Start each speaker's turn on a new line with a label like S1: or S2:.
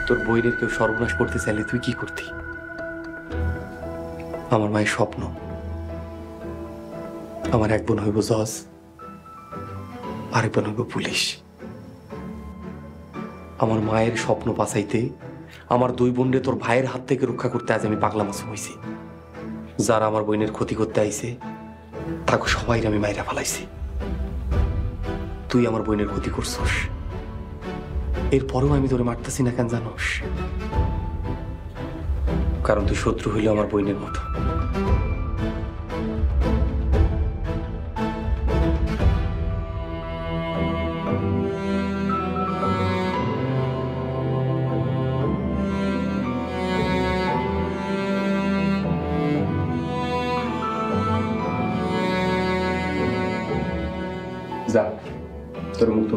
S1: তোর বইয়ের কেউ সর্বনাশ করতে চাইলে তুই কি করতি? আমার মায়ের স্বপ্ন আমার এক বোন হইব জজ, আরেক বোন হইব পুলিশ। আমার মায়ের স্বপ্ন বাঁচাইতে আমার দুই বোনরে তোর ভাইয়ের হাত থেকে রক্ষা করতে আজ আমি পাগলা মাছ হয়েছি। যারা আমার বোনের ক্ষতি করতে আইছে তাকে সবাই আমি মায়েরা ফালাইছি। তুই আমার বোনের ক্ষতি করছস, এরপরেও আমি তোরে মারতেছি না কেন জানোস? কারণ তুই শত্রু হইলে আমার বোনের মতো। যা তোর মুক্ত